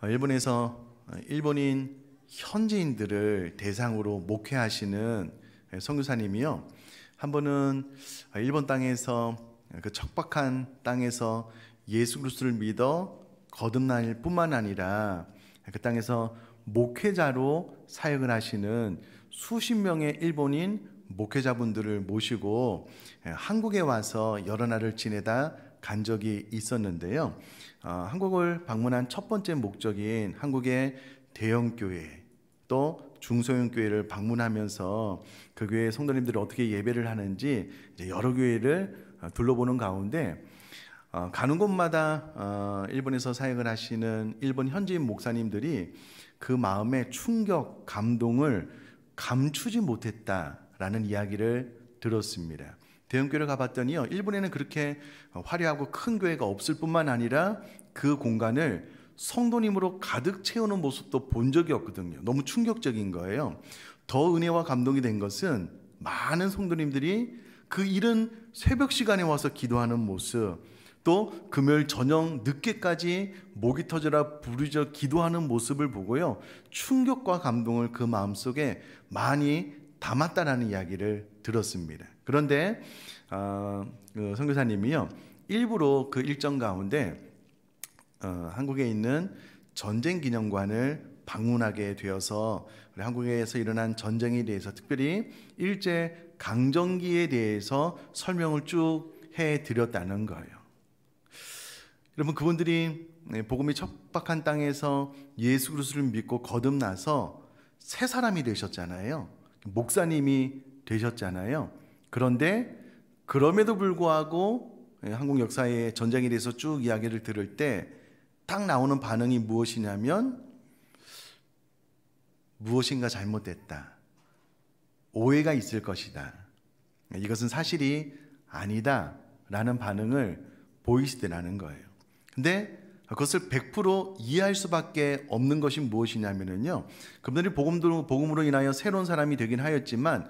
일본에서 일본인 현지인들을 대상으로 목회하시는 선교사님이요. 한 번은 일본 땅에서 그 척박한 땅에서 예수 그리스도를 믿어 거듭날 뿐만 아니라 그 땅에서 목회자로 사역을 하시는 수십 명의 일본인 목회자분들을 모시고 한국에 와서 여러 날을 지내다 간 적이 있었는데요. 한국을 방문한 첫 번째 목적인 한국의 대형 교회 또 중소형 교회를 방문하면서 그 교회 성도님들이 어떻게 예배를 하는지 이제 여러 교회를 둘러보는 가운데 가는 곳마다 일본에서 사역을 하시는 일본 현지인 목사님들이 그 마음의 충격, 감동을 감추지 못했다라는 이야기를 들었습니다. 대형교회를 가봤더니요, 일본에는 그렇게 화려하고 큰 교회가 없을 뿐만 아니라 그 공간을 성도님으로 가득 채우는 모습도 본 적이 없거든요. 너무 충격적인 거예요. 더 은혜와 감동이 된 것은 많은 성도님들이 그 이른 새벽 시간에 와서 기도하는 모습, 또 금요일 저녁 늦게까지 목이 터져라 부르짖어 기도하는 모습을 보고요, 충격과 감동을 그 마음속에 많이 담았다라는 이야기를 들었습니다. 그런데 그 선교사님이요, 일부러 그 일정 가운데 한국에 있는 전쟁 기념관을 방문하게 되어서 우리 한국에서 일어난 전쟁에 대해서, 특별히 일제 강점기에 대해서 설명을 쭉 해드렸다는 거예요. 여러분, 그분들이 복음이 척박한 땅에서 예수 그리스도를 믿고 거듭나서 새 사람이 되셨잖아요. 목사님이 되셨잖아요. 그런데 그럼에도 불구하고 한국 역사의 전쟁에 대해서 쭉 이야기를 들을 때 딱 나오는 반응이 무엇이냐면, 무엇인가 잘못됐다, 오해가 있을 것이다, 이것은 사실이 아니다 라는 반응을 보이시더라는 거예요. 근데 그것을 100% 이해할 수밖에 없는 것이 무엇이냐면요, 그분들이 복음으로 인하여 새로운 사람이 되긴 하였지만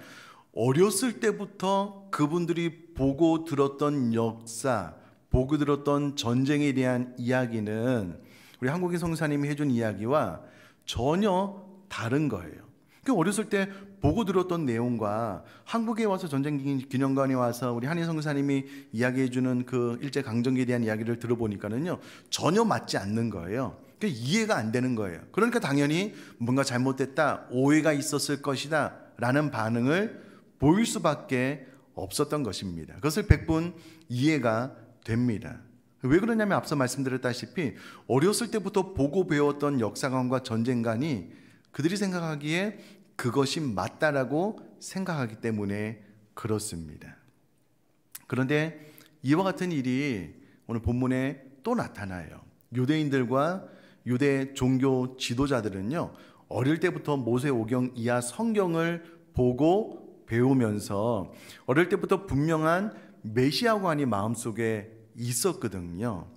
어렸을 때부터 그분들이 보고 들었던 역사, 보고 들었던 전쟁에 대한 이야기는 우리 한국인 성사님이 해준 이야기와 전혀 다른 거예요. 그 어렸을 때 보고 들었던 내용과 한국에 와서 전쟁 기념관에 와서 우리 한인 성사님이 이야기해주는 그 일제 강점기에 대한 이야기를 들어보니까는요, 전혀 맞지 않는 거예요. 이해가 안 되는 거예요. 그러니까 당연히 뭔가 잘못됐다, 오해가 있었을 것이다 라는 반응을 보일 수밖에 없었던 것입니다. 그것을 100분 이해가 됩니다. 왜 그러냐면 앞서 말씀드렸다시피 어렸을 때부터 보고 배웠던 역사관과 전쟁관이 그들이 생각하기에 그것이 맞다라고 생각하기 때문에 그렇습니다. 그런데 이와 같은 일이 오늘 본문에 또 나타나요. 유대인들과 유대 종교 지도자들은요, 어릴 때부터 모세오경 이하 성경을 보고 배우면서 어릴 때부터 분명한 메시아관이 마음속에 있었거든요.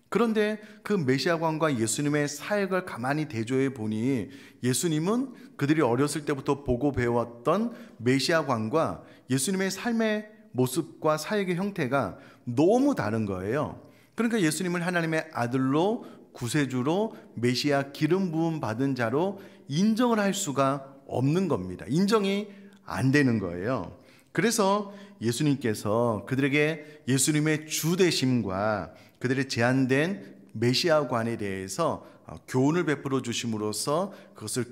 그런데 그 메시아관과 예수님의 사역을 가만히 대조해 보니 예수님은 그들이 어렸을 때부터 보고 배웠던 메시아관과 예수님의 삶의 모습과 사역의 형태가 너무 다른 거예요. 그러니까 예수님을 하나님의 아들로, 구세주로, 메시아 기름 부음 받은 자로 인정을 할 수가 없는 겁니다. 인정이 안 되는 거예요. 그래서 예수님께서 그들에게 예수님의 주되심과 그들의 제한된 메시아관에 대해서 교훈을 베풀어 주심으로써 그것을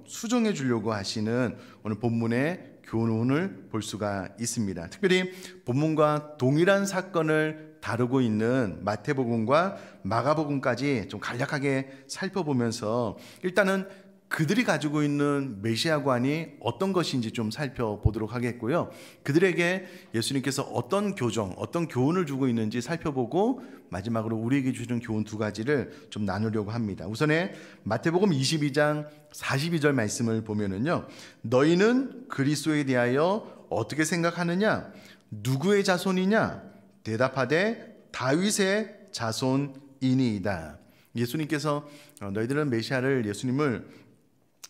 수정해 주려고 하시는 오늘 본문의 교훈을 볼 수가 있습니다. 특별히 본문과 동일한 사건을 다루고 있는 마태복음과 마가복음까지 좀 간략하게 살펴보면서 일단은 그들이 가지고 있는 메시아관이 어떤 것인지 좀 살펴보도록 하겠고요. 그들에게 예수님께서 어떤 교정, 어떤 교훈을 주고 있는지 살펴보고 마지막으로 우리에게 주시는 교훈 두 가지를 좀 나누려고 합니다. 우선에 마태복음 22장 42절 말씀을 보면은요, 너희는 그리스도에 대하여 어떻게 생각하느냐? 누구의 자손이냐? 대답하되 다윗의 자손이니이다. 예수님께서 너희들은 메시아를, 예수님을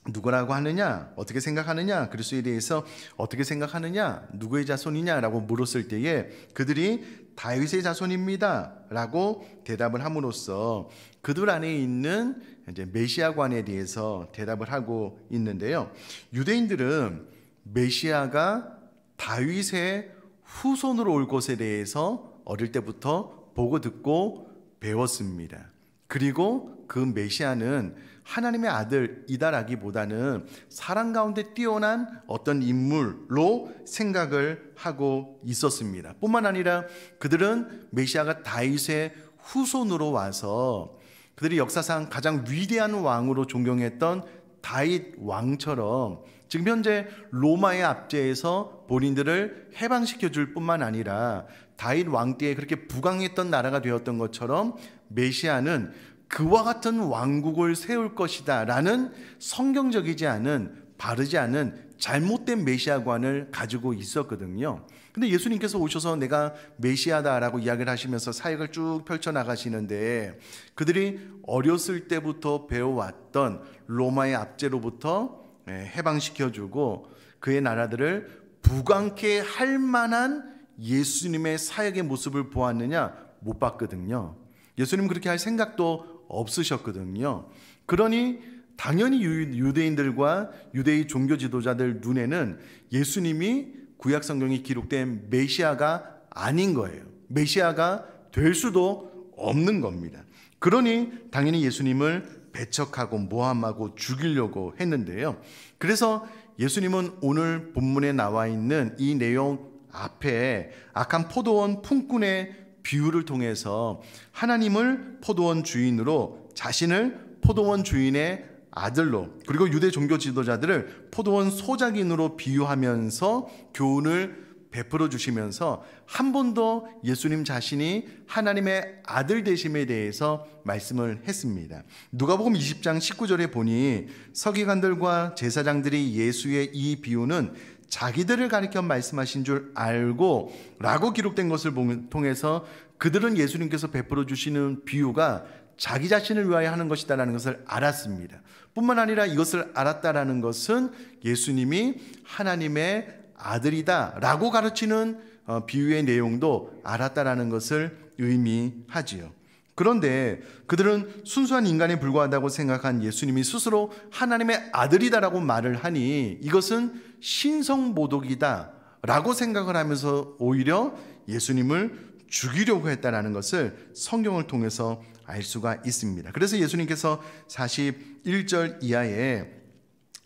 누구라고 하느냐? 어떻게 생각하느냐? 그리스도에 대해서 어떻게 생각하느냐? 누구의 자손이냐라고 물었을 때에 그들이 다윗의 자손입니다 라고 대답을 함으로써 그들 안에 있는 이제 메시아관에 대해서 대답을 하고 있는데요. 유대인들은 메시아가 다윗의 후손으로 올 것에 대해서 어릴 때부터 보고 듣고 배웠습니다. 그리고 그 메시아는 하나님의 아들이다라기보다는 사람 가운데 뛰어난 어떤 인물로 생각을 하고 있었습니다. 뿐만 아니라 그들은 메시아가 다윗의 후손으로 와서 그들이 역사상 가장 위대한 왕으로 존경했던 다윗 왕처럼 지금 현재 로마의 압제에서 본인들을 해방시켜 줄 뿐만 아니라 다윗 왕 때에 그렇게 부강했던 나라가 되었던 것처럼 메시아는 그와 같은 왕국을 세울 것이다 라는 성경적이지 않은, 바르지 않은 잘못된 메시아관을 가지고 있었거든요. 근데 예수님께서 오셔서 내가 메시아다라고 이야기를 하시면서 사역을 쭉 펼쳐나가시는데 그들이 어렸을 때부터 배워왔던 로마의 압제로부터 해방시켜주고 그의 나라들을 부강케 할 만한 예수님의 사역의 모습을 보았느냐? 못 봤거든요. 예수님 그렇게 할 생각도 없으셨거든요. 그러니 당연히 유대인들과 유대의 종교 지도자들 눈에는 예수님이 구약 성경에 기록된 메시아가 아닌 거예요. 메시아가 될 수도 없는 겁니다. 그러니 당연히 예수님을 배척하고 모함하고 죽이려고 했는데요. 그래서 예수님은 오늘 본문에 나와 있는 이 내용 앞에 악한 포도원 품꾼의 비유를 통해서 하나님을 포도원 주인으로, 자신을 포도원 주인의 아들로, 그리고 유대 종교 지도자들을 포도원 소작인으로 비유하면서 교훈을 베풀어 주시면서 한 번 더 예수님 자신이 하나님의 아들 되심에 대해서 말씀을 했습니다. 누가복음 20장 19절에 보니 서기관들과 제사장들이 예수의 이 비유는 자기들을 가리켜 말씀하신 줄 알고 라고 기록된 것을 통해서 그들은 예수님께서 베풀어 주시는 비유가 자기 자신을 위하여 하는 것이다라는 것을 알았습니다. 뿐만 아니라 이것을 알았다라는 것은 예수님이 하나님의 아들이다라고 가르치는 비유의 내용도 알았다라는 것을 의미하지요. 그런데 그들은 순수한 인간에 불과하다고 생각한 예수님이 스스로 하나님의 아들이다라고 말을 하니 이것은 신성모독이다라고 생각을 하면서 오히려 예수님을 죽이려고 했다라는 것을 성경을 통해서 알 수가 있습니다. 그래서 예수님께서 41절 이하에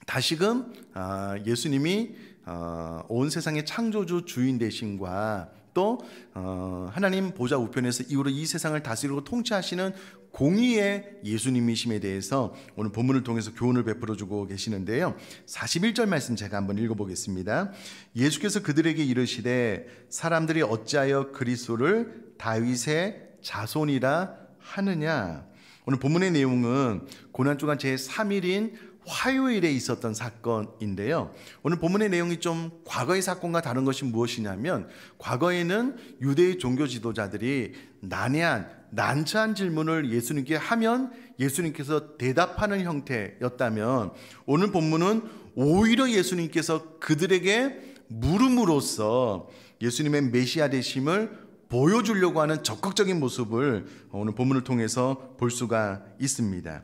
다시금 예수님이 온 세상의 창조주 주인 되심과 또 하나님 보좌 우편에서 이후로 이 세상을 다스리고 통치하시는 공의의 예수님이심에 대해서 오늘 본문을 통해서 교훈을 베풀어 주고 계시는데요. 41절 말씀 제가 한번 읽어보겠습니다. 예수께서 그들에게 이르시되 사람들이 어찌하여 그리스도를 다윗의 자손이라 하느냐. 오늘 본문의 내용은 고난주간 제3일인 화요일에 있었던 사건인데요. 오늘 본문의 내용이 좀 과거의 사건과 다른 것이 무엇이냐면 과거에는 유대의 종교 지도자들이 난해한 난처한 질문을 예수님께 하면 예수님께서 대답하는 형태였다면 오늘 본문은 오히려 예수님께서 그들에게 물음으로써 예수님의 메시아 되심을 보여주려고 하는 적극적인 모습을 오늘 본문을 통해서 볼 수가 있습니다.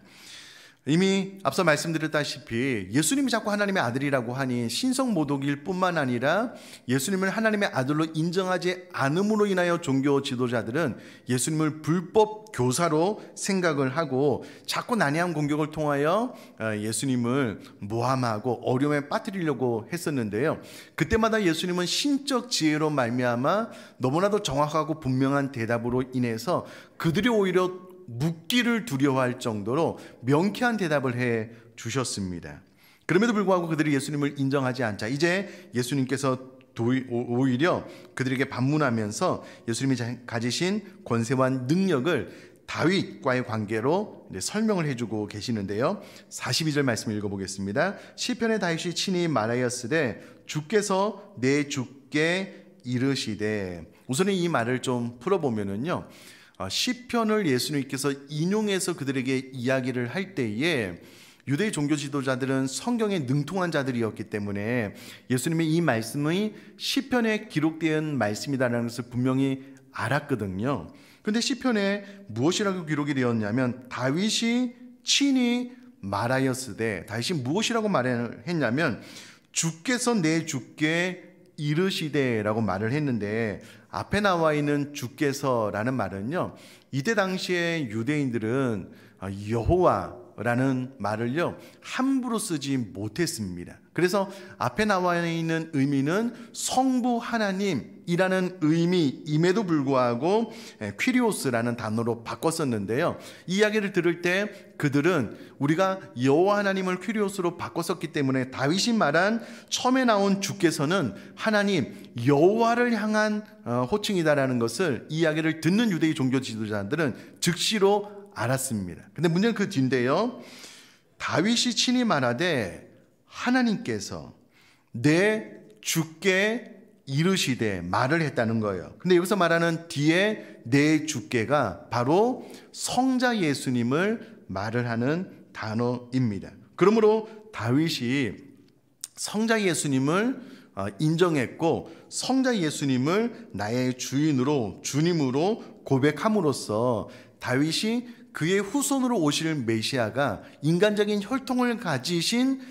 이미 앞서 말씀드렸다시피 예수님이 자꾸 하나님의 아들이라고 하니 신성모독일 뿐만 아니라 예수님을 하나님의 아들로 인정하지 않음으로 인하여 종교 지도자들은 예수님을 불법 교사로 생각을 하고 자꾸 난해한 공격을 통하여 예수님을 모함하고 어려움에 빠뜨리려고 했었는데요. 그때마다 예수님은 신적 지혜로 말미암아 너무나도 정확하고 분명한 대답으로 인해서 그들이 오히려 묻기를 두려워할 정도로 명쾌한 대답을 해 주셨습니다. 그럼에도 불구하고 그들이 예수님을 인정하지 않자 이제 예수님께서 오히려 그들에게 반문하면서 예수님이 가지신 권세와 능력을 다윗과의 관계로 설명을 해주고 계시는데요. 42절 말씀 읽어보겠습니다. 시편의 다윗이 친히 말하였으되 주께서 내 주께 이르시되. 우선은 이 말을 좀 풀어보면은요, 시편을 예수님께서 인용해서 그들에게 이야기를 할 때에 유대의 종교 지도자들은 성경에 능통한 자들이었기 때문에 예수님의 이 말씀이 시편에 기록된 말씀이다라는 것을 분명히 알았거든요. 근데 시편에 무엇이라고 기록이 되었냐면 다윗이 친히 말하였으되, 다윗이 무엇이라고 말했냐면 주께서 내 주께 이르시되라고 말을 했는데, 앞에 나와 있는 주께서라는 말은요, 이때 당시에 유대인들은 여호와라는 말을요 함부로 쓰지 못했습니다. 그래서 앞에 나와 있는 의미는 성부 하나님이라는 의미임에도 불구하고 퀴리오스라는 단어로 바꿨었는데요, 이 이야기를 들을 때 그들은 우리가 여호와 하나님을 퀴리오스로 바꿨었기 때문에 다윗이 말한 처음에 나온 주께서는 하나님 여호와를 향한 호칭이다라는 것을, 이 이야기를 듣는 유대의 종교 지도자들은 즉시로 알았습니다. 근데 문제는 그 뒤인데요, 다윗이 친히 말하되 하나님께서 내 주께 이르시되 말을 했다는 거예요. 근데 여기서 말하는 뒤에 내 주께가 바로 성자 예수님을 말을 하는 단어입니다. 그러므로 다윗이 성자 예수님을 인정했고, 성자 예수님을 나의 주인으로, 주님으로 고백함으로써 다윗이 그의 후손으로 오실 메시아가 인간적인 혈통을 가지신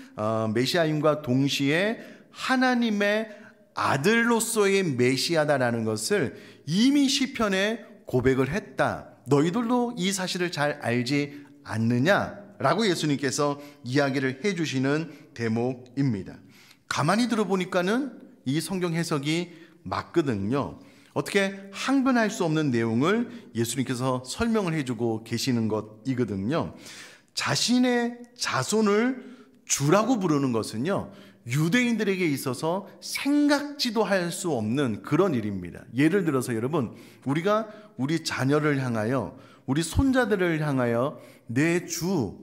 메시아임과 동시에 하나님의 아들로서의 메시아다라는 것을 이미 시편에 고백을 했다. 너희들도 이 사실을 잘 알지 않느냐라고 예수님께서 이야기를 해주시는 대목입니다. 가만히 들어보니까는 이 성경 해석이 맞거든요. 어떻게 항변할 수 없는 내용을 예수님께서 설명을 해주고 계시는 것이거든요. 자신의 자손을 주라고 부르는 것은요, 유대인들에게 있어서 생각지도 할 수 없는 그런 일입니다. 예를 들어서 여러분, 우리가 우리 자녀를 향하여, 우리 손자들을 향하여 내 주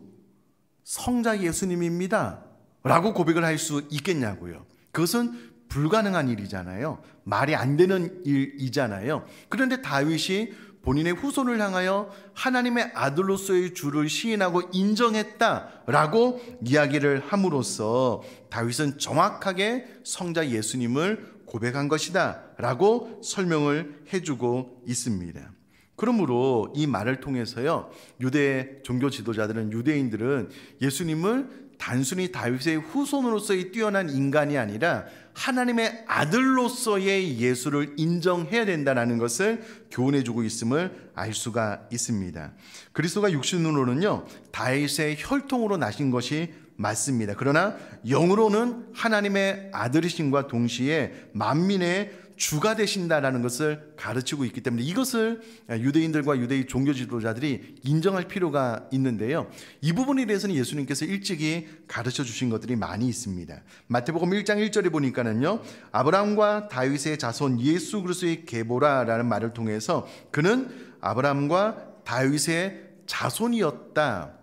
성자 예수님입니다 라고 고백을 할 수 있겠냐고요. 그것은 불가능한 일이잖아요. 말이 안 되는 일이잖아요. 그런데 다윗이 본인의 후손을 향하여 하나님의 아들로서의 주를 시인하고 인정했다라고 이야기를 함으로써 다윗은 정확하게 성자 예수님을 고백한 것이다 라고 설명을 해주고 있습니다. 그러므로 이 말을 통해서요, 유대 종교 지도자들은, 유대인들은 예수님을 단순히 다윗의 후손으로서의 뛰어난 인간이 아니라 하나님의 아들로서의 예수를 인정해야 된다는 것을 교훈해주고 있음을 알 수가 있습니다. 그리스도가 육신으로는요 다윗의 혈통으로 나신 것이 맞습니다. 그러나 영으로는 하나님의 아들이심과 동시에 만민의 주가 되신다라는 것을 가르치고 있기 때문에 이것을 유대인들과 유대의 종교 지도자들이 인정할 필요가 있는데요, 이 부분에 대해서는 예수님께서 일찍이 가르쳐 주신 것들이 많이 있습니다. 마태복음 1장 1절에 보니까는요, 아브라함과 다윗의 자손 예수 그리스도의 계보라라는 말을 통해서 그는 아브라함과 다윗의 자손이었다라는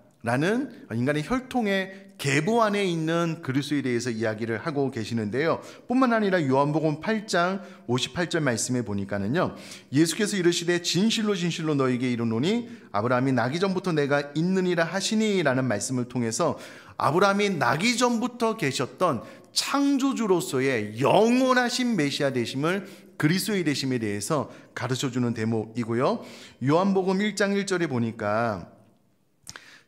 인간의 혈통의 계보 안에 있는 그리스도에 대해서 이야기를 하고 계시는데요, 뿐만 아니라 요한복음 8장 58절 말씀에 보니까는요, 예수께서 이르시되 진실로 진실로 너에게 이르노니 아브라함이 나기 전부터 내가 있느니라 하시니 라는 말씀을 통해서 아브라함이 나기 전부터 계셨던 창조주로서의 영원하신 메시아 되심을, 그리스도의 되심에 대해서 가르쳐주는 대목이고요, 요한복음 1장 1절에 보니까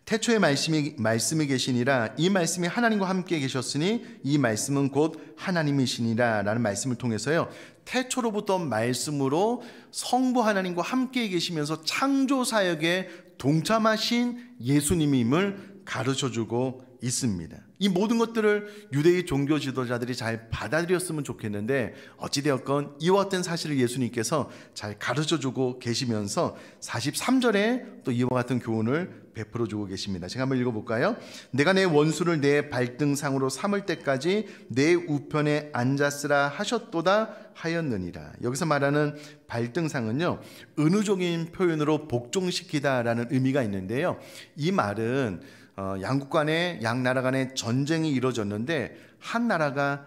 태초에 말씀이 계시니라, 이 말씀이 하나님과 함께 계셨으니 이 말씀은 곧 하나님이시니라 라는 말씀을 통해서요, 태초로부터 말씀으로 성부 하나님과 함께 계시면서 창조 사역에 동참하신 예수님임을 가르쳐주고 있습니다. 이 모든 것들을 유대의 종교 지도자들이 잘 받아들였으면 좋겠는데 어찌되었건 이와 같은 사실을 예수님께서 잘 가르쳐주고 계시면서 43절에 또 이와 같은 교훈을 베풀어주고 계십니다. 제가 한번 읽어볼까요? 내가 내 원수를 내 발등상으로 삼을 때까지 내 우편에 앉았으라 하셨도다 하였느니라. 여기서 말하는 발등상은요, 은유적인 표현으로 복종시키다라는 의미가 있는데요, 이 말은 양국 간에, 양 나라 간에 전쟁이 이루어졌는데 한 나라가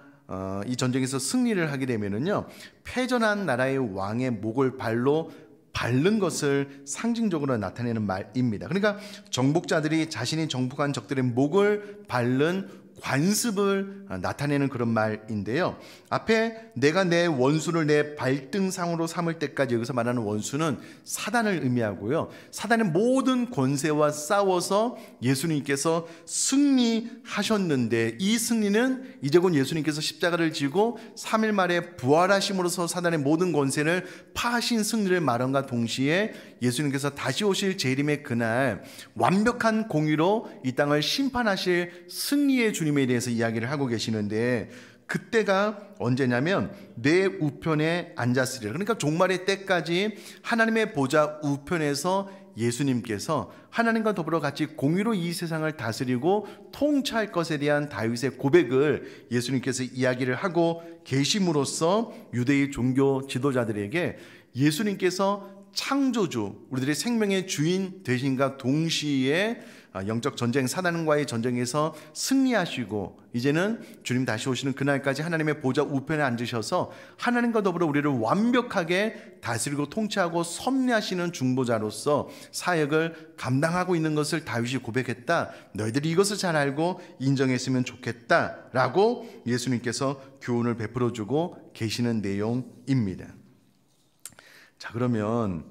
이 전쟁에서 승리를 하게 되면은요, 패전한 나라의 왕의 목을 발로 밟는 것을 상징적으로 나타내는 말입니다. 그러니까 정복자들이 자신이 정복한 적들의 목을 밟는 관습을 나타내는 그런 말인데요. 앞에 내가 내 원수를 내 발등상으로 삼을 때까지, 여기서 말하는 원수는 사단을 의미하고요. 사단의 모든 권세와 싸워서 예수님께서 승리하셨는데, 이 승리는 이제 곧 예수님께서 십자가를 지고 3일 만에 부활하심으로써 사단의 모든 권세를 파하신 승리를 말함과 동시에 예수님께서 다시 오실 재림의 그날 완벽한 공의로 이 땅을 심판하실 승리의 주님에 대해서 이야기를 하고 계시는데, 그때가 언제냐면 내 우편에 앉았으리라. 그러니까 종말의 때까지 하나님의 보좌 우편에서 예수님께서 하나님과 더불어 같이 공의로 이 세상을 다스리고 통치할 것에 대한 다윗의 고백을 예수님께서 이야기를 하고 계심으로써 유대의 종교 지도자들에게 예수님께서 창조주, 우리들의 생명의 주인 되신과 동시에 영적 전쟁, 사단과의 전쟁에서 승리하시고 이제는 주님 다시 오시는 그날까지 하나님의 보좌 우편에 앉으셔서 하나님과 더불어 우리를 완벽하게 다스리고 통치하고 섭리하시는 중보자로서 사역을 감당하고 있는 것을 다윗이 고백했다. 너희들이 이것을 잘 알고 인정했으면 좋겠다라고 예수님께서 교훈을 베풀어 주고 계시는 내용입니다. 자, 그러면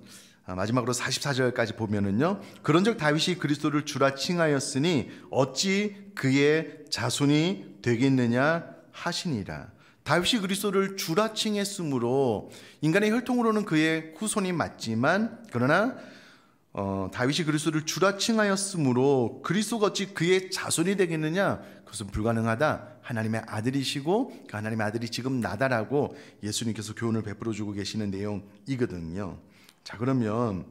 마지막으로 44절까지 보면은요, 그런즉 다윗이 그리스도를 주라 칭하였으니 어찌 그의 자손이 되겠느냐 하시니라. 다윗이 그리스도를 주라 칭했으므로 인간의 혈통으로는 그의 후손이 맞지만, 그러나 다윗이 그리스도를 주라 칭하였으므로 그리스도가 어찌 그의 자손이 되겠느냐? 그것은 불가능하다. 하나님의 아들이시고 그 하나님의 아들이 지금 나다라고 예수님께서 교훈을 베풀어 주고 계시는 내용이거든요. 자, 그러면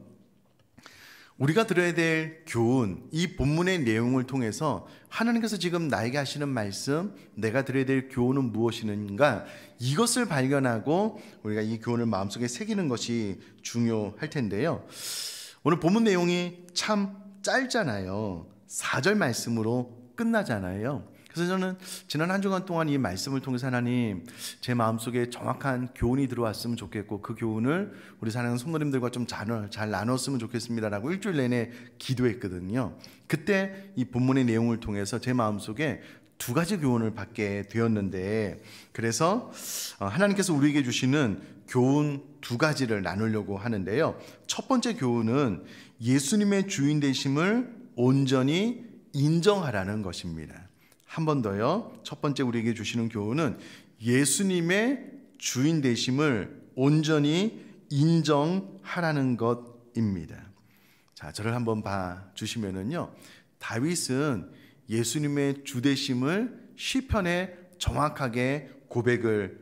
우리가 들어야 될 교훈, 이 본문의 내용을 통해서 하나님께서 지금 나에게 하시는 말씀, 내가 들어야 될 교훈은 무엇이는가, 이것을 발견하고 우리가 이 교훈을 마음속에 새기는 것이 중요할 텐데요. 오늘 본문 내용이 참 짧잖아요. 4절 말씀으로 끝나잖아요. 그래서 저는 지난 한 주간 동안 이 말씀을 통해서 하나님, 제 마음속에 정확한 교훈이 들어왔으면 좋겠고 그 교훈을 우리 사랑하는 성도님들과 좀 잘 나눴으면 좋겠습니다라고 일주일 내내 기도했거든요. 그때 이 본문의 내용을 통해서 제 마음속에 두 가지 교훈을 받게 되었는데, 그래서 하나님께서 우리에게 주시는 교훈 두 가지를 나누려고 하는데요. 첫 번째 교훈은 예수님의 주인 되심을 온전히 인정하라는 것입니다. 한 번 더요. 첫 번째 우리에게 주시는 교훈은 예수님의 주인 되심을 온전히 인정하라는 것입니다. 자, 저를 한번 봐 주시면은요, 다윗은 예수님의 주 되심을 시편에 정확하게 고백을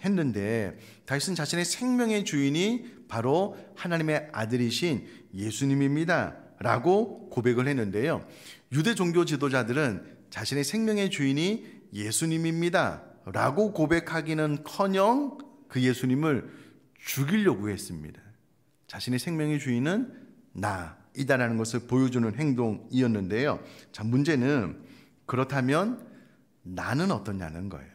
했는데, 다윗은 자신의 생명의 주인이 바로 하나님의 아들이신 예수님입니다 라고 고백을 했는데요, 유대 종교 지도자들은 자신의 생명의 주인이 예수님입니다 라고 고백하기는커녕 그 예수님을 죽이려고 했습니다. 자신의 생명의 주인은 나이다라는 것을 보여주는 행동이었는데요. 자, 문제는 그렇다면 나는 어떠냐는 거예요.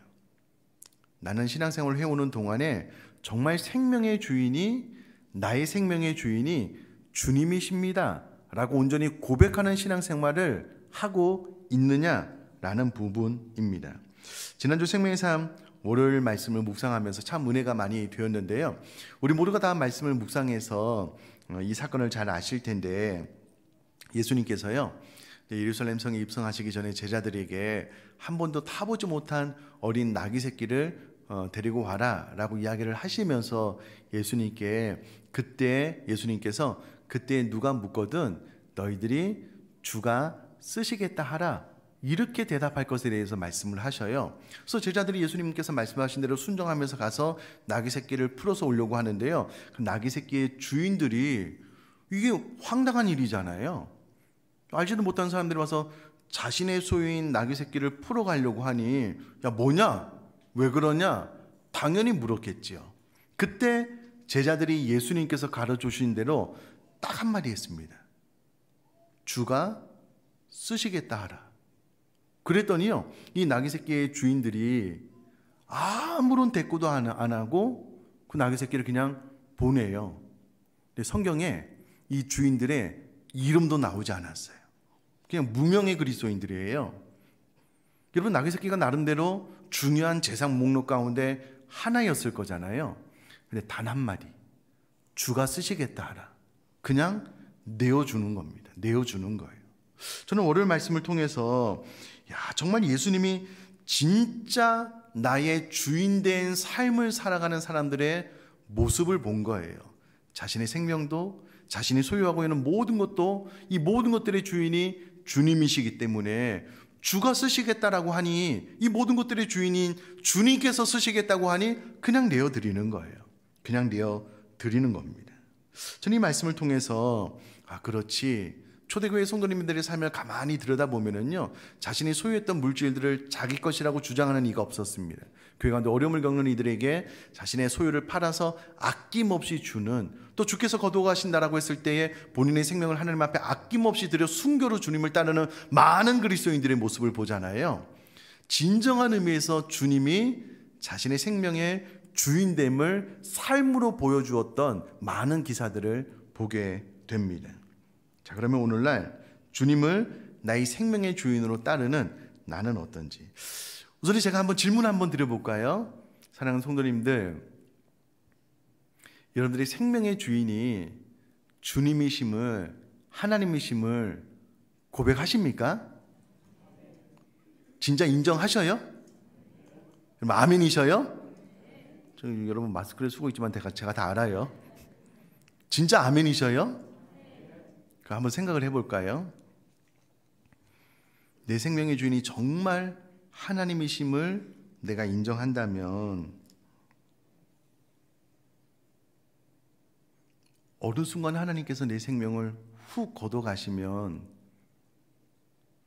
나는 신앙생활을 해오는 동안에 정말 생명의 주인이, 나의 생명의 주인이 주님이십니다 라고 온전히 고백하는 신앙생활을 하고 있느냐라는 부분입니다. 지난주 생명의 삶 월요일 말씀을 묵상하면서 참 은혜가 많이 되었는데요. 우리 모두가 다 말씀을 묵상해서 이 사건을 잘 아실 텐데, 예수님께서요, 예루살렘 성에 입성하시기 전에 제자들에게 한 번도 타보지 못한 어린 나귀 새끼를 데리고 와라 라고 이야기를 하시면서 예수님께서 그때 누가 묻거든 너희들이 주가 쓰시겠다 하라, 이렇게 대답할 것에 대해서 말씀을 하셔요. 그래서 제자들이 예수님께서 말씀하신 대로 순종하면서 가서 나귀 새끼를 풀어서 오려고 하는데요, 그 나귀 새끼의 주인들이, 이게 황당한 일이잖아요. 알지도 못한 사람들이 와서 자신의 소유인 나귀 새끼를 풀어가려고 하니, 야 뭐냐? 왜 그러냐? 당연히 물었겠지요. 그때 제자들이 예수님께서 가르쳐주신 대로 딱 한마디 했습니다. 주가 쓰시겠다 하라. 그랬더니요, 이 나귀 새끼의 주인들이 아무런 대꾸도 안 하고 그 나귀 새끼를 그냥 보내요. 근데 성경에 이 주인들의 이름도 나오지 않았어요. 그냥 무명의 그리스도인들이에요. 여러분, 나귀새끼가 나름대로 중요한 재산 목록 가운데 하나였을 거잖아요. 근데 단 한마디, 주가 쓰시겠다 하라, 그냥 내어주는 겁니다. 내어주는 거예요. 저는 월요일 말씀을 통해서 정말 예수님이 진짜 나의 주인된 삶을 살아가는 사람들의 모습을 본 거예요. 자신의 생명도, 자신이 소유하고 있는 모든 것도, 이 모든 것들의 주인이 주님이시기 때문에 주가 쓰시겠다라고 하니, 이 모든 것들의 주인인 주님께서 쓰시겠다고 하니 그냥 내어드리는 거예요. 그냥 내어드리는 겁니다. 저는 이 말씀을 통해서 그렇지, 초대교회 성도님들의 삶을 가만히 들여다보면은요, 자신이 소유했던 물질들을 자기 것이라고 주장하는 이가 없었습니다. 교회 가운데 어려움을 겪는 이들에게 자신의 소유를 팔아서 아낌없이 주는, 또 주께서 거두어가신다라고 했을 때에 본인의 생명을 하나님 앞에 아낌없이 드려 순교로 주님을 따르는 많은 그리스도인들의 모습을 보잖아요. 진정한 의미에서 주님이 자신의 생명의 주인됨을 삶으로 보여주었던 많은 기사들을 보게 됩니다. 자, 그러면 오늘날 주님을 나의 생명의 주인으로 따르는 나는 어떤지, 우선 제가 한번 질문 한번 드려볼까요? 사랑하는 성도님들, 여러분들이 생명의 주인이 주님이심을, 하나님이심을 고백하십니까? 진짜 인정하셔요? 아멘이셔요? 여러분 마스크를 쓰고 있지만 제가 다 알아요. 진짜 아멘이셔요? 한번 생각을 해볼까요? 내 생명의 주인이 정말 하나님이심을 내가 인정한다면 어느 순간 하나님께서 내 생명을 훅 걷어가시면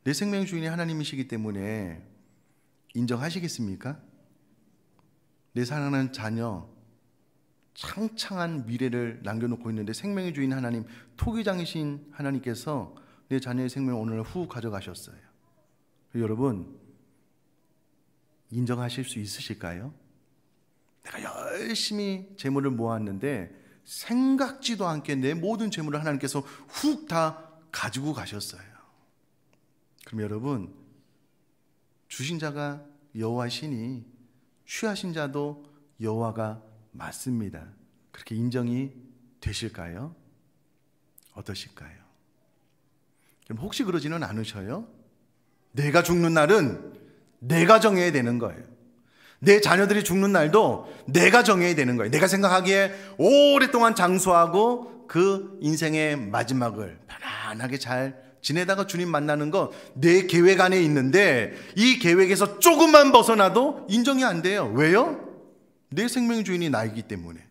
내 생명의 주인이 하나님이시기 때문에 인정하시겠습니까? 내 사랑하는 자녀, 창창한 미래를 남겨놓고 있는데 생명의 주인 하나님, 토기장이신 하나님께서 내 자녀의 생명을 오늘 후 가져가셨어요. 여러분, 인정하실 수 있으실까요? 내가 열심히 재물을 모았는데 생각지도 않게 내 모든 재물을 하나님께서 훅 다 가지고 가셨어요. 그럼 여러분, 주신 자가 여호와시니 취하신 자도 여호와가 맞습니다. 그렇게 인정이 되실까요? 어떠실까요? 그럼 혹시 그러지는 않으셔요? 내가 죽는 날은 내가 정해야 되는 거예요. 내 자녀들이 죽는 날도 내가 정해야 되는 거예요. 내가 생각하기에 오랫동안 장수하고 그 인생의 마지막을 편안하게 잘 지내다가 주님 만나는 거 내 계획 안에 있는데 이 계획에서 조금만 벗어나도 인정이 안 돼요. 왜요? 내 생명의 주인이 나이기 때문에.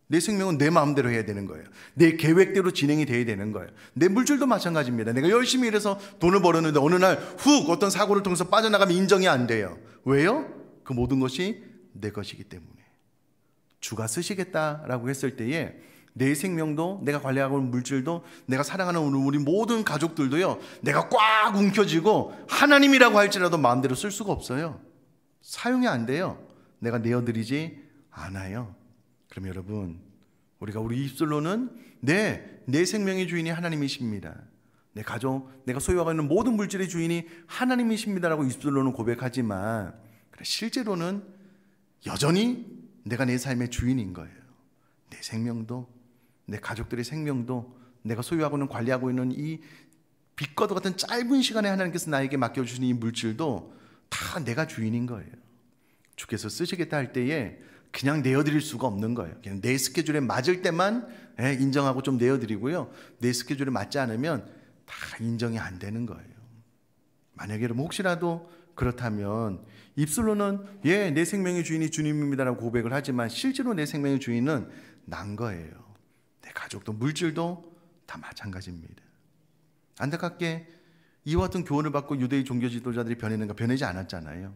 내 생명은 내 마음대로 해야 되는 거예요. 내 계획대로 진행이 돼야 되는 거예요. 내 물질도 마찬가지입니다. 내가 열심히 일해서 돈을 벌었는데 어느 날 훅 어떤 사고를 통해서 빠져나가면 인정이 안 돼요. 왜요? 그 모든 것이 내 것이기 때문에. 주가 쓰시겠다라고 했을 때에 내 생명도, 내가 관리하고 있는 물질도, 내가 사랑하는 우리 모든 가족들도요, 내가 꽉 움켜쥐고 하나님이라고 할지라도 마음대로 쓸 수가 없어요. 사용이 안 돼요. 내가 내어드리지 않아요. 그럼 여러분, 우리 입술로는 내 생명의 주인이 하나님이십니다, 내 가족, 내가 소유하고 있는 모든 물질의 주인이 하나님이십니다라고 입술로는 고백하지만 실제로는 여전히 내가 내 삶의 주인인 거예요. 내 생명도, 내 가족들의 생명도, 내가 소유하고 있는, 관리하고 있는 이 빛과도 같은 짧은 시간에 하나님께서 나에게 맡겨주신 이 물질도 다 내가 주인인 거예요. 주께서 쓰시겠다 할 때에 그냥 내어드릴 수가 없는 거예요. 그냥 내 스케줄에 맞을 때만 인정하고 좀 내어드리고요, 내 스케줄에 맞지 않으면 다 인정이 안 되는 거예요. 만약에 여러분 혹시라도 그렇다면 입술로는 내 생명의 주인이 주님입니다라고 고백을 하지만 실제로 내 생명의 주인은 난 거예요. 내 가족도 물질도 다 마찬가지입니다. 안타깝게 이와 같은 교훈을 받고 유대의 종교 지도자들이 변했는가? 변하지 않았잖아요.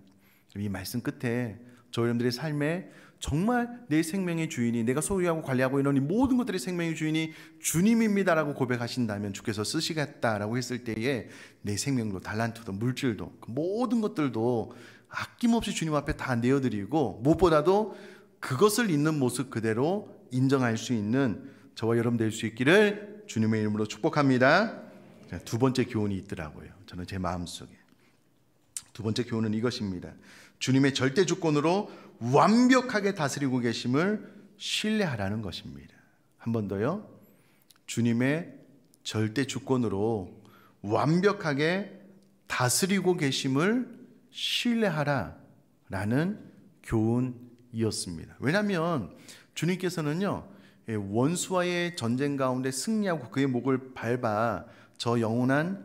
이 말씀 끝에 저 여러분들의 삶에 정말 내 생명의 주인이, 내가 소유하고 관리하고 있는 이 모든 것들의 생명의 주인이 주님입니다라고 고백하신다면, 주께서 쓰시겠다라고 했을 때에 내 생명도, 달란트도, 물질도, 그 모든 것들도 아낌없이 주님 앞에 다 내어드리고, 무엇보다도 그것을 있는 모습 그대로 인정할 수 있는 저와 여러분 될 수 있기를 주님의 이름으로 축복합니다. 두 번째 교훈이 있더라고요. 저는 제 마음속에 두 번째 교훈은 이것입니다. 주님의 절대 주권으로 완벽하게 다스리고 계심을 신뢰하라는 것입니다. 한 번 더요. 주님의 절대 주권으로 완벽하게 다스리고 계심을 신뢰하라라는 교훈이었습니다. 왜냐하면 주님께서는요, 원수와의 전쟁 가운데 승리하고 그의 목을 밟아 저 영원한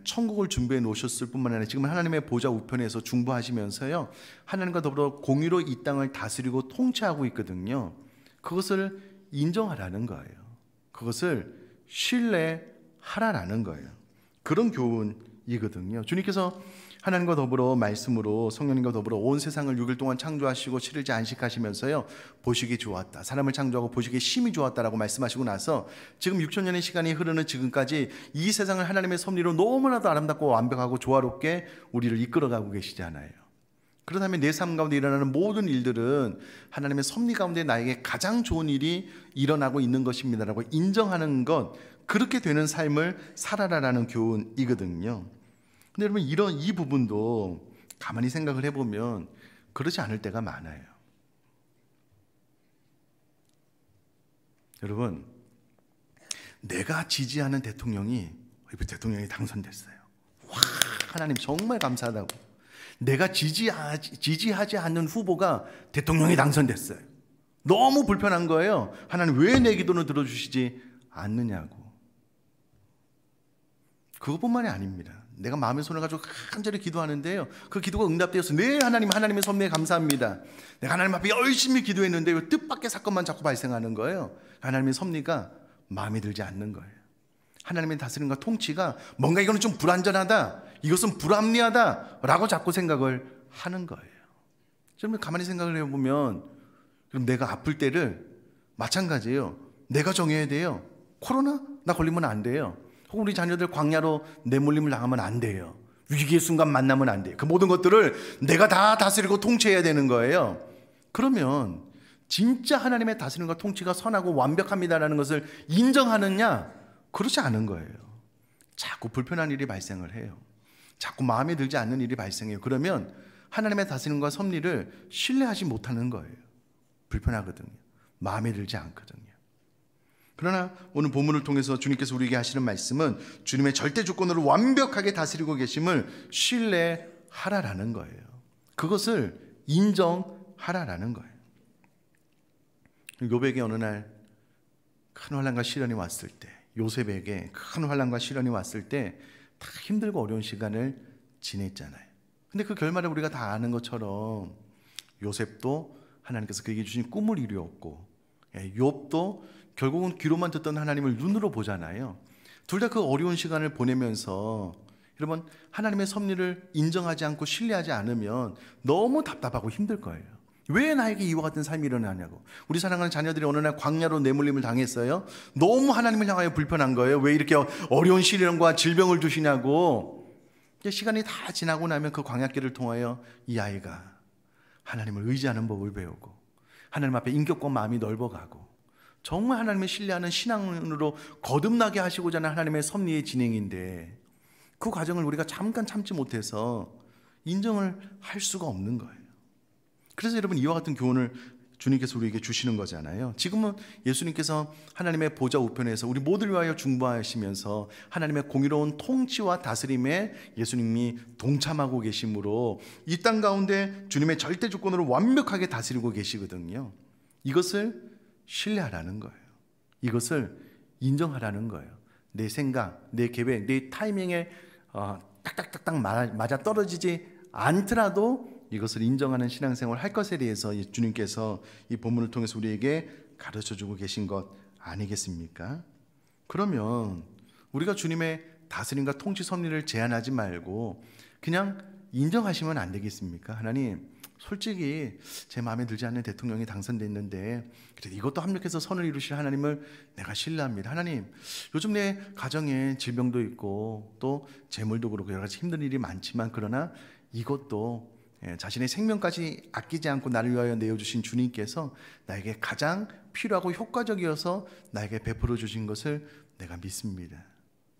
천국을 준비해 놓으셨을 뿐만 아니라 지금 하나님의 보좌 우편에서 중보하시면서요, 하나님과 더불어 공의로 이 땅을 다스리고 통치하고 있거든요. 그것을 인정하라는 거예요. 그것을 신뢰하라는 거예요. 그런 교훈이거든요. 주님께서 하나님과 더불어 말씀으로 성령님과 더불어 온 세상을 6일 동안 창조하시고 7일째 안식하시면서요, 보시기 좋았다, 사람을 창조하고 보시기 심히 좋았다라고 말씀하시고 나서 지금 6천년의 시간이 흐르는 지금까지 이 세상을 하나님의 섭리로 너무나도 아름답고 완벽하고 조화롭게 우리를 이끌어가고 계시잖아요. 그렇다면 내 삶 가운데 일어나는 모든 일들은 하나님의 섭리 가운데 나에게 가장 좋은 일이 일어나고 있는 것입니다라고 인정하는 것, 그렇게 되는 삶을 살아라라는 교훈이거든요. 근데 여러분, 이 부분도 가만히 생각을 해보면 그렇지 않을 때가 많아요. 여러분, 내가 지지하는 대통령이 당선됐어요. 와, 하나님 정말 감사하다고. 내가 지지하지 않는 후보가 대통령이 당선됐어요. 너무 불편한 거예요. 하나님 왜 내 기도는 들어주시지 않느냐고. 그것뿐만이 아닙니다. 내가 마음의 손을 가지고 간절히 기도하는데요, 그 기도가 응답되어서 네 하나님의 섭리에 감사합니다. 내가 하나님 앞에 열심히 기도했는데 뜻밖의 사건만 자꾸 발생하는 거예요. 하나님의 섭리가 마음에 들지 않는 거예요. 하나님의 다스림과 통치가 뭔가 이거는 좀 불완전하다, 이것은 불합리하다 라고 자꾸 생각을 하는 거예요. 좀 가만히 생각을 해보면, 그럼 내가 아플 때를 마찬가지예요. 내가 정해야 돼요. 코로나? 나 걸리면 안 돼요. 혹은 우리 자녀들 광야로 내몰림을 당하면 안 돼요. 위기의 순간 만나면 안 돼요. 그 모든 것들을 내가 다 다스리고 통치해야 되는 거예요. 그러면 진짜 하나님의 다스림과 통치가 선하고 완벽합니다라는 것을 인정하느냐? 그렇지 않은 거예요. 자꾸 불편한 일이 발생을 해요. 자꾸 마음에 들지 않는 일이 발생해요. 그러면 하나님의 다스림과 섭리를 신뢰하지 못하는 거예요. 불편하거든요. 마음에 들지 않거든요. 그러나 오늘 본문을 통해서 주님께서 우리에게 하시는 말씀은 주님의 절대 주권으로 완벽하게 다스리고 계심을 신뢰하라라는 거예요. 그것을 인정하라라는 거예요. 요백에 어느 날 큰 환난과 시련이 왔을 때, 요셉에게 큰 환난과 시련이 왔을 때 다 힘들고 어려운 시간을 지냈잖아요. 근데 그 결말을 우리가 다 아는 것처럼 요셉도 하나님께서 그에게 주신 꿈을 이루었고, 욥도 결국은 귀로만 듣던 하나님을 눈으로 보잖아요. 둘 다 그 어려운 시간을 보내면서 여러분, 하나님의 섭리를 인정하지 않고 신뢰하지 않으면 너무 답답하고 힘들 거예요. 왜 나에게 이와 같은 삶이 일어나냐고. 우리 사랑하는 자녀들이 어느 날 광야로 내몰림을 당했어요. 너무 하나님을 향하여 불편한 거예요. 왜 이렇게 어려운 시련과 질병을 주시냐고. 시간이 다 지나고 나면 그 광야길을 통하여 이 아이가 하나님을 의지하는 법을 배우고 하나님 앞에 인격과 마음이 넓어가고 정말 하나님을 신뢰하는 신앙으로 거듭나게 하시고자 하는 하나님의 섭리의 진행인데, 그 과정을 우리가 잠깐 참지 못해서 인정을 할 수가 없는 거예요. 그래서 여러분, 이와 같은 교훈을 주님께서 우리에게 주시는 거잖아요. 지금은 예수님께서 하나님의 보좌 우편에서 우리 모두를 위하여 중보하시면서 하나님의 공의로운 통치와 다스림에 예수님이 동참하고 계심으로 이 땅 가운데 주님의 절대 주권으로 완벽하게 다스리고 계시거든요. 이것을 신뢰하라는 거예요. 이것을 인정하라는 거예요. 내 생각, 내 계획, 내 타이밍에 딱딱딱딱 맞아 떨어지지 않더라도 이것을 인정하는 신앙생활을 할 것에 대해서 주님께서 이 본문을 통해서 우리에게 가르쳐주고 계신 것 아니겠습니까? 그러면 우리가 주님의 다스림과 통치 섭리를 제한하지 말고 그냥 인정하시면 안 되겠습니까? 하나님, 솔직히 제 마음에 들지 않는 대통령이 당선됐는데 그래도 이것도 합력해서 선을 이루실 하나님을 내가 신뢰합니다. 하나님, 요즘 내 가정에 질병도 있고 또 재물도 그렇고 여러 가지 힘든 일이 많지만 그러나 이것도 자신의 생명까지 아끼지 않고 나를 위하여 내어주신 주님께서 나에게 가장 필요하고 효과적이어서 나에게 베풀어 주신 것을 내가 믿습니다.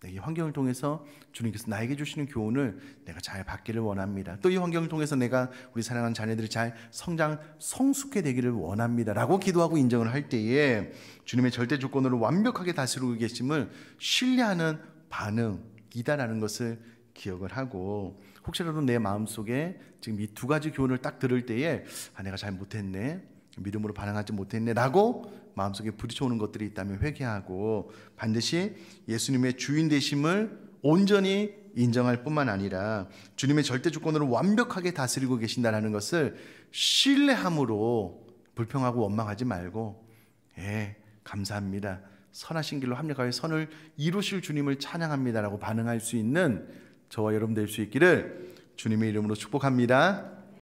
이 환경을 통해서 주님께서 나에게 주시는 교훈을 내가 잘 받기를 원합니다. 또 이 환경을 통해서 내가 우리 사랑하는 자녀들이 잘 성장 성숙해 되기를 원합니다 라고 기도하고 인정을 할 때에 주님의 절대 조건으로 완벽하게 다스리고 계심을 신뢰하는 반응이다라는 것을 기억을 하고, 혹시라도 내 마음속에 지금 이 두 가지 교훈을 딱 들을 때에 내가 잘 못했네, 믿음으로 반응하지 못했네 라고 마음속에 부딪혀오는 것들이 있다면 회개하고 반드시 예수님의 주인 되심을 온전히 인정할 뿐만 아니라 주님의 절대 조건으로 완벽하게 다스리고 계신다는 것을 신뢰함으로 불평하고 원망하지 말고 감사합니다, 선하신 길로 합력하여 선을 이루실 주님을 찬양합니다 라고 반응할 수 있는 저와 여러분 될 수 있기를 주님의 이름으로 축복합니다.